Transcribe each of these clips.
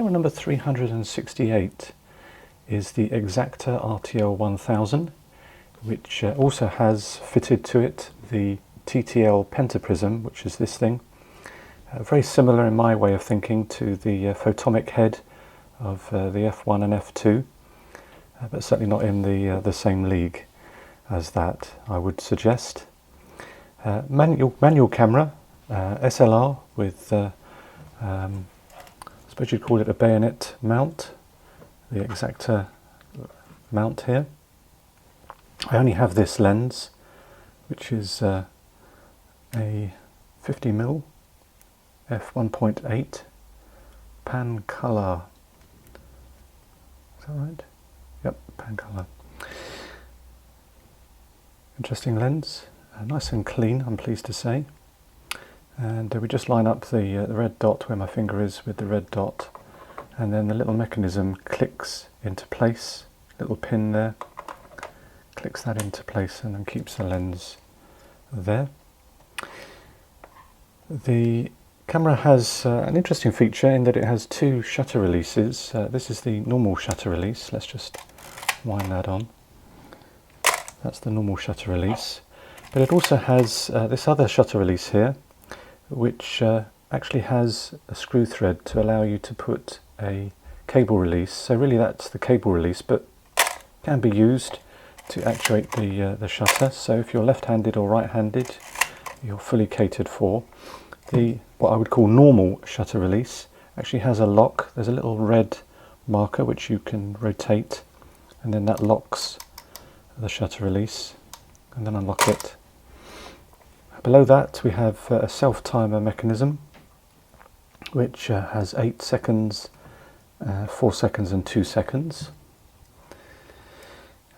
camera number 368 is the Exacta RTL1000, which also has fitted to it the TTL pentaprism, which is this thing. Very similar in my way of thinking to the photomic head of the F1 and F2, but certainly not in the same league as that, I would suggest. Manual camera, SLR with I suppose you'd call it a bayonet mount, the Exacta mount here. I only have this lens, which is a 50mm f1.8 pan color. Is that right? Yep, pan color. Interesting lens, nice and clean, I'm pleased to say. And we just line up the red dot where my finger is with the red dot, and then the little mechanism clicks into place, little pin there, clicks that into place and then keeps the lens there. The camera has an interesting feature in that it has two shutter releases. This is the normal shutter release. Let's just wind that on. That's the normal shutter release. But it also has this other shutter release here, which actually has a screw thread to allow you to put a cable release. So really that's the cable release, but can be used to actuate the shutter. So if you're left-handed or right-handed, you're fully catered for. The what I would call normal shutter release actually has a lock. There's a little red marker which you can rotate, and then that locks the shutter release, and then unlock it. Below that we have a self-timer mechanism, which has 8 seconds, 4 seconds and 2 seconds.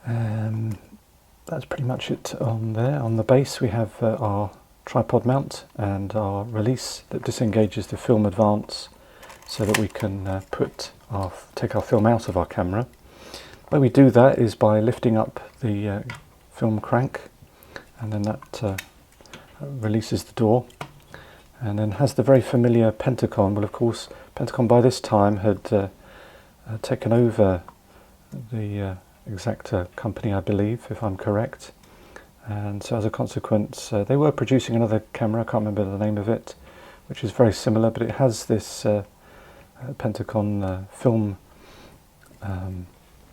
That's pretty much it on there. On the base we have our tripod mount and our release that disengages the film advance so that we can take our film out of our camera. The way we do that is by lifting up the film crank, and then that releases the door, and then has the very familiar Pentacon. Well, of course, Pentacon by this time had taken over the Exacta company, I believe, if I'm correct, and so as a consequence they were producing another camera, I can't remember the name of it, which is very similar, but it has this Pentacon film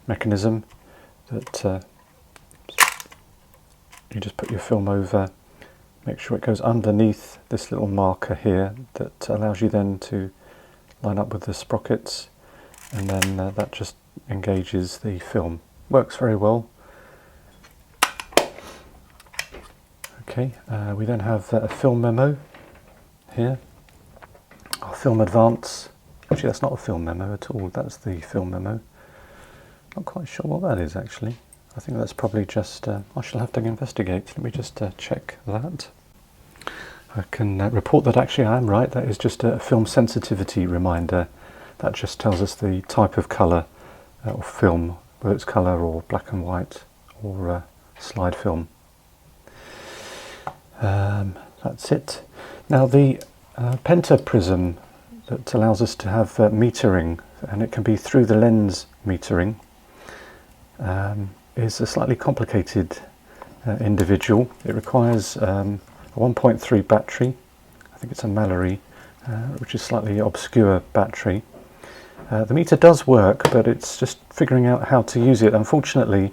mechanism that you just put your film over, make sure it goes underneath this little marker here that allows you then to line up with the sprockets, and then that just engages the film. Works very well. Okay, we then have a film memo here, our film advance. Actually, that's not a film memo at all, that's the film memo. Not quite sure what that is actually. I think that's probably just, I shall have to investigate. Let me just check that. I can report that actually I am right. That is just a film sensitivity reminder. That just tells us the type of colour or film, whether it's colour or black and white or slide film. That's it. Now the pentaprism that allows us to have metering, and it can be through the lens metering, is a slightly complicated individual. It requires a 1.3 battery. I think it's a Mallory, which is slightly obscure battery. The meter does work, but it's just figuring out how to use it. Unfortunately,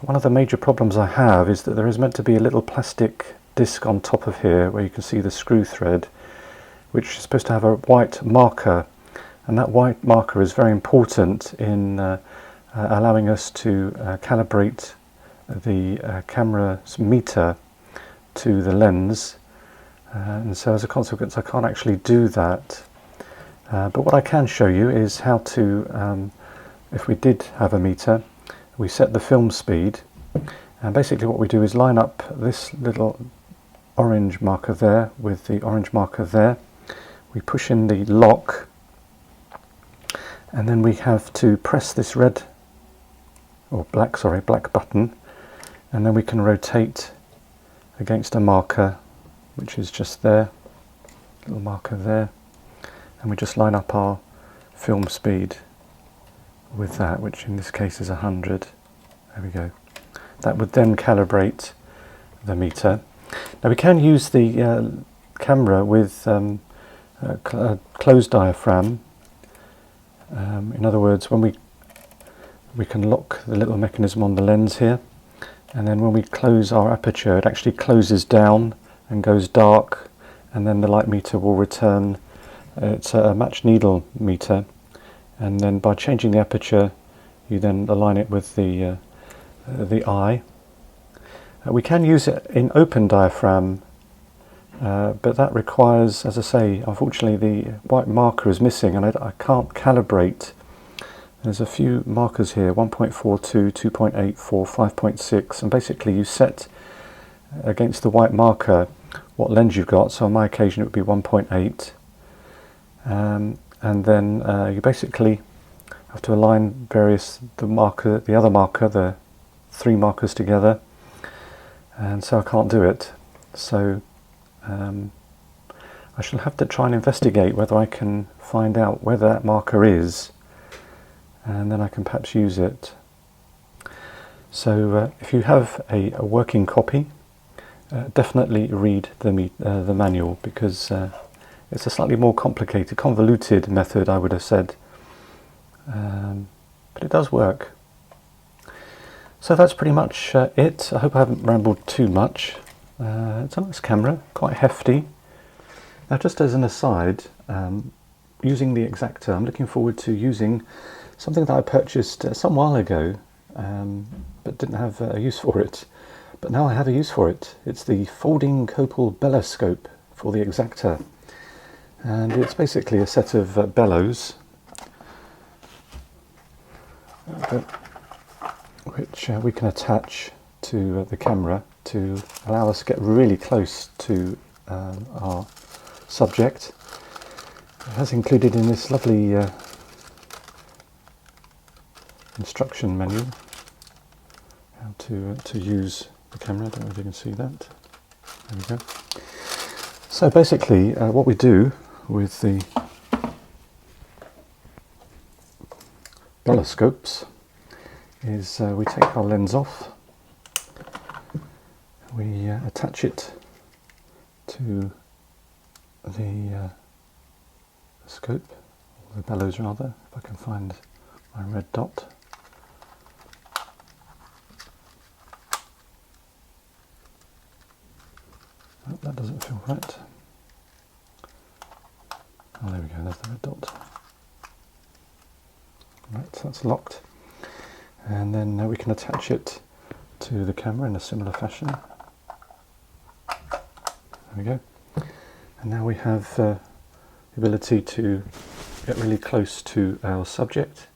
one of the major problems I have is that there is meant to be a little plastic disc on top of here where you can see the screw thread, which is supposed to have a white marker, and that white marker is very important in allowing us to calibrate the camera's meter to the lens, and so as a consequence I can't actually do that. But what I can show you is how to, if we did have a meter, we set the film speed, and basically what we do is line up this little orange marker there with the orange marker there. We push in the lock, and then we have to press this red or black button, and then we can rotate against a marker which is just there, little marker there, and we just line up our film speed with that, which in this case is 100. There we go. That would then calibrate the meter. Now we can use the camera with a closed diaphragm. In other words, when we can lock the little mechanism on the lens here, and then when we close our aperture, it actually closes down and goes dark, and then the light meter will return. It's a match needle meter, and then by changing the aperture, you then align it with the eye. We can use it in open diaphragm, but that requires, as I say, unfortunately the white marker is missing, and I can't calibrate. There's a few markers here, 1.42, 2.84, 5.6, and basically you set against the white marker what lens you've got. So on my occasion it would be 1.8, and then you basically have to align the other marker, the three markers together, and so I can't do it. So I shall have to try and investigate whether I can find out where that marker is, and then I can perhaps use it. So if you have a working copy, definitely read the manual, because it's a slightly more complicated, convoluted method, I would have said, but it does work. So that's pretty much it. I hope I haven't rambled too much. It's a nice camera, quite hefty. Now, just as an aside, using the Exacta, I'm looking forward to using something that I purchased some while ago, but didn't have a use for it. But now I have a use for it. It's the folding copal belloscope for the Exacta, and it's basically a set of bellows, which we can attach to the camera to allow us to get really close to our subject. It has included in this lovely instruction manual how to use the camera. I don't know if you can see that. There we go. So basically what we do with the belloscopes is we take our lens off, we attach it to the scope, or the bellows rather, if I can find my red dot. Oh, that doesn't feel right. Oh, there we go, there's the red dot. Right, so that's locked. And then we can attach it to the camera in a similar fashion. There we go. And now we have the ability to get really close to our subject.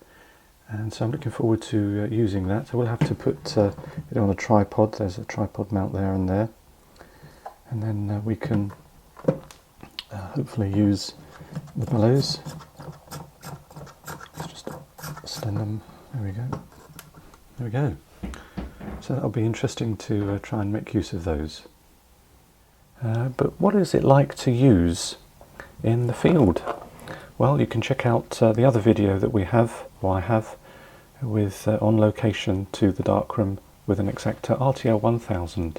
And so I'm looking forward to using that. I will have to put it on a tripod. There's a tripod mount there and there. And then we can hopefully use the bellows. Let's just extend them. There we go. There we go. So that'll be interesting to try and make use of those. But what is it like to use in the field? Well, you can check out the other video that we have, or I have, with on location to the darkroom with an Exacta RTL1000.